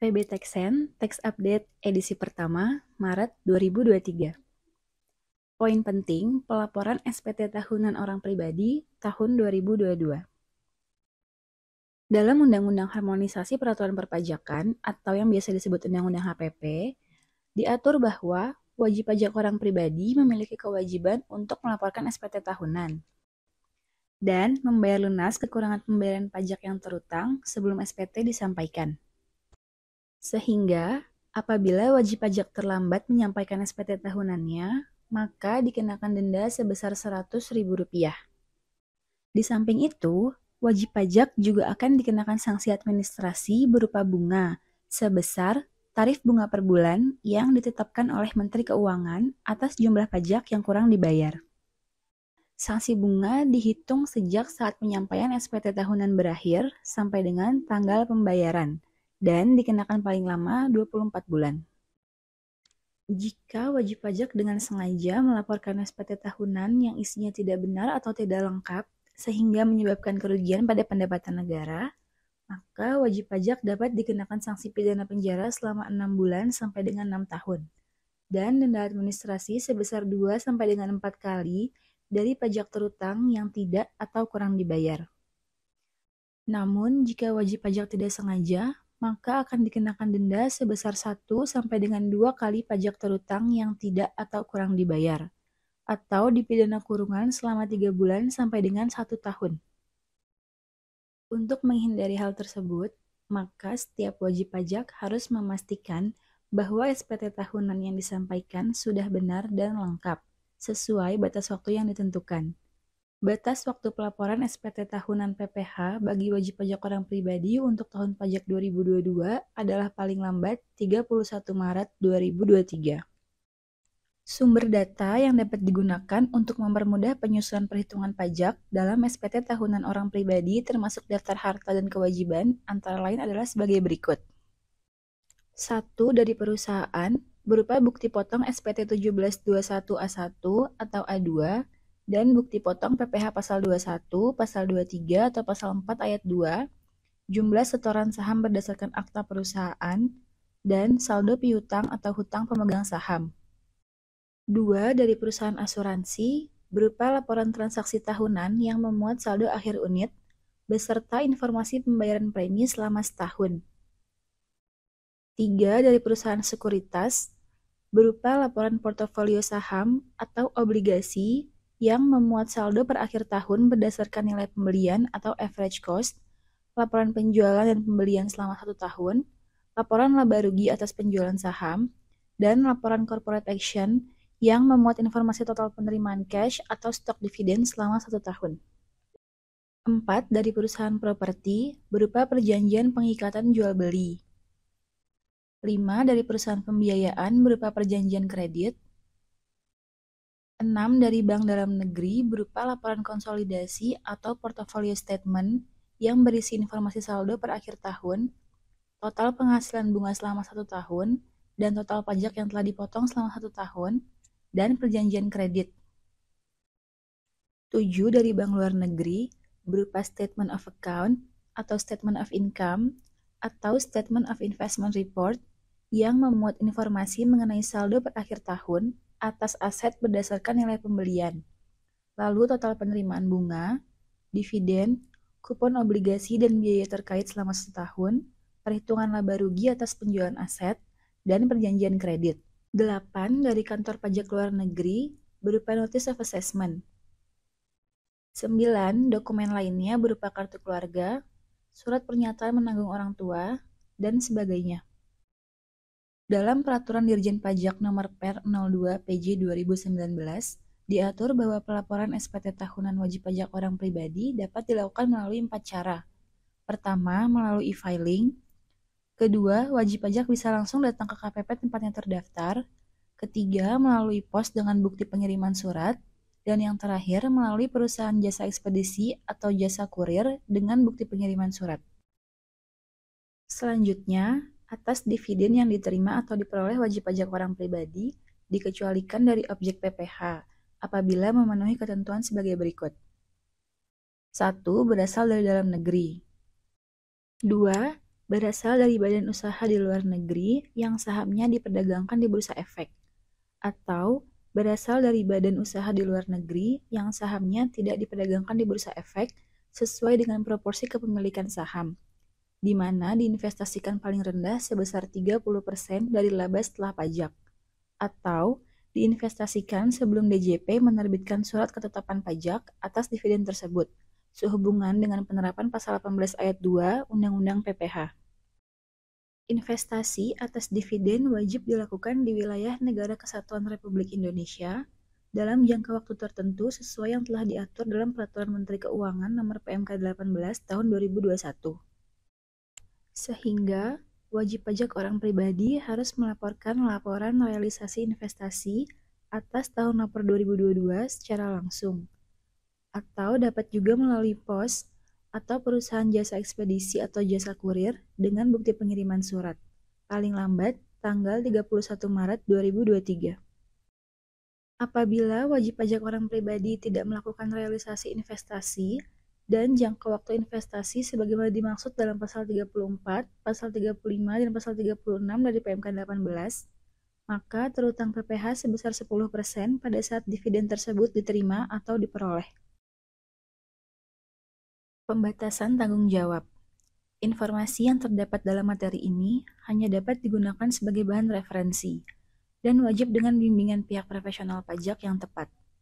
PB Texen, Tax Update edisi pertama, Maret 2023. Poin penting pelaporan SPT tahunan orang pribadi tahun 2022. Dalam Undang-Undang Harmonisasi Peraturan Perpajakan atau yang biasa disebut Undang-Undang HPP, diatur bahwa wajib pajak orang pribadi memiliki kewajiban untuk melaporkan SPT tahunan dan membayar lunas kekurangan pembayaran pajak yang terutang sebelum SPT disampaikan. Sehingga, apabila wajib pajak terlambat menyampaikan SPT tahunannya, maka dikenakan denda sebesar Rp100.000. Di samping itu, wajib pajak juga akan dikenakan sanksi administrasi berupa bunga sebesar tarif bunga per bulan yang ditetapkan oleh Menteri Keuangan atas jumlah pajak yang kurang dibayar. Sanksi bunga dihitung sejak saat penyampaian SPT tahunan berakhir sampai dengan tanggal pembayaran dan dikenakan paling lama 24 bulan. Jika wajib pajak dengan sengaja melaporkan SPT tahunan yang isinya tidak benar atau tidak lengkap, sehingga menyebabkan kerugian pada pendapatan negara, maka wajib pajak dapat dikenakan sanksi pidana penjara selama 6 bulan sampai dengan 6 tahun, dan denda administrasi sebesar 2 sampai dengan 4 kali dari pajak terutang yang tidak atau kurang dibayar. Namun, jika wajib pajak tidak sengaja, maka akan dikenakan denda sebesar 1 sampai dengan 2 kali pajak terutang yang tidak atau kurang dibayar, atau dipidana kurungan selama 3 bulan sampai dengan 1 tahun. Untuk menghindari hal tersebut, maka setiap wajib pajak harus memastikan bahwa SPT tahunan yang disampaikan sudah benar dan lengkap, sesuai batas waktu yang ditentukan. Batas waktu pelaporan SPT tahunan PPH bagi wajib pajak orang pribadi untuk tahun pajak 2022 adalah paling lambat 31 Maret 2023. Sumber data yang dapat digunakan untuk mempermudah penyusunan perhitungan pajak dalam SPT tahunan orang pribadi termasuk daftar harta dan kewajiban antara lain adalah sebagai berikut. 1. Dari perusahaan berupa bukti potong SPT 1721A1 atau A2 dan bukti potong PPh pasal 21, pasal 23 atau pasal 4 ayat 2, jumlah setoran saham berdasarkan akta perusahaan, dan saldo piutang atau hutang pemegang saham. 2. Dari perusahaan asuransi berupa laporan transaksi tahunan yang memuat saldo akhir unit beserta informasi pembayaran premi selama setahun. 3. Dari perusahaan sekuritas berupa laporan portofolio saham atau obligasi yang memuat saldo per akhir tahun berdasarkan nilai pembelian atau average cost, laporan penjualan dan pembelian selama 1 tahun, laporan laba rugi atas penjualan saham, dan laporan corporate action yang memuat informasi total penerimaan cash atau stok dividen selama 1 tahun. 4. Dari perusahaan properti berupa perjanjian pengikatan jual beli. 5. Dari perusahaan pembiayaan berupa perjanjian kredit. 6. Dari bank dalam negeri berupa laporan konsolidasi atau portfolio statement yang berisi informasi saldo per akhir tahun, total penghasilan bunga selama 1 tahun, dan total pajak yang telah dipotong selama 1 tahun, dan perjanjian kredit. 7. Dari bank luar negeri berupa statement of account atau statement of income atau statement of investment report yang memuat informasi mengenai saldo per akhir tahun atas aset berdasarkan nilai pembelian, lalu total penerimaan bunga, dividen, kupon obligasi dan biaya terkait selama 1 tahun, perhitungan laba rugi atas penjualan aset, dan perjanjian kredit. 8. Dari kantor pajak luar negeri berupa notice of assessment. 9. Dokumen lainnya berupa kartu keluarga, surat pernyataan menanggung orang tua, dan sebagainya. Dalam Peraturan Dirjen Pajak Nomor Per 02 PJ 2019, diatur bahwa pelaporan SPT tahunan wajib pajak orang pribadi dapat dilakukan melalui 4 cara. Pertama, melalui e-filing. Kedua, wajib pajak bisa langsung datang ke KPP tempatnya terdaftar. Ketiga, melalui pos dengan bukti pengiriman surat. Dan yang terakhir, melalui perusahaan jasa ekspedisi atau jasa kurir dengan bukti pengiriman surat. Selanjutnya, atas dividen yang diterima atau diperoleh wajib pajak orang pribadi dikecualikan dari objek PPh apabila memenuhi ketentuan sebagai berikut. 1. Berasal dari dalam negeri. 2. berasal dari badan usaha di luar negeri yang sahamnya diperdagangkan di Bursa Efek, atau berasal dari badan usaha di luar negeri yang sahamnya tidak diperdagangkan di Bursa Efek sesuai dengan proporsi kepemilikan saham, di mana diinvestasikan paling rendah sebesar 30% dari laba setelah pajak, atau diinvestasikan sebelum DJP menerbitkan surat ketetapan pajak atas dividen tersebut, sehubungan dengan penerapan Pasal 18 Ayat 2 Undang-Undang PPH. Investasi atas dividen wajib dilakukan di wilayah Negara Kesatuan Republik Indonesia dalam jangka waktu tertentu sesuai yang telah diatur dalam Peraturan Menteri Keuangan Nomor PMK 18 Tahun 2021. Sehingga, wajib pajak orang pribadi harus melaporkan laporan realisasi investasi atas tahun lapor 2022 secara langsung, atau dapat juga melalui pos atau perusahaan jasa ekspedisi atau jasa kurir dengan bukti pengiriman surat, paling lambat tanggal 31 Maret 2023. Apabila wajib pajak orang pribadi tidak melakukan realisasi investasi dan jangka waktu investasi sebagaimana dimaksud dalam pasal 34, pasal 35, dan pasal 36 dari PMK 18, maka terutang PPh sebesar 10% pada saat dividen tersebut diterima atau diperoleh. Pembatasan tanggung jawab. Informasi yang terdapat dalam materi ini hanya dapat digunakan sebagai bahan referensi dan wajib dengan bimbingan pihak profesional pajak yang tepat.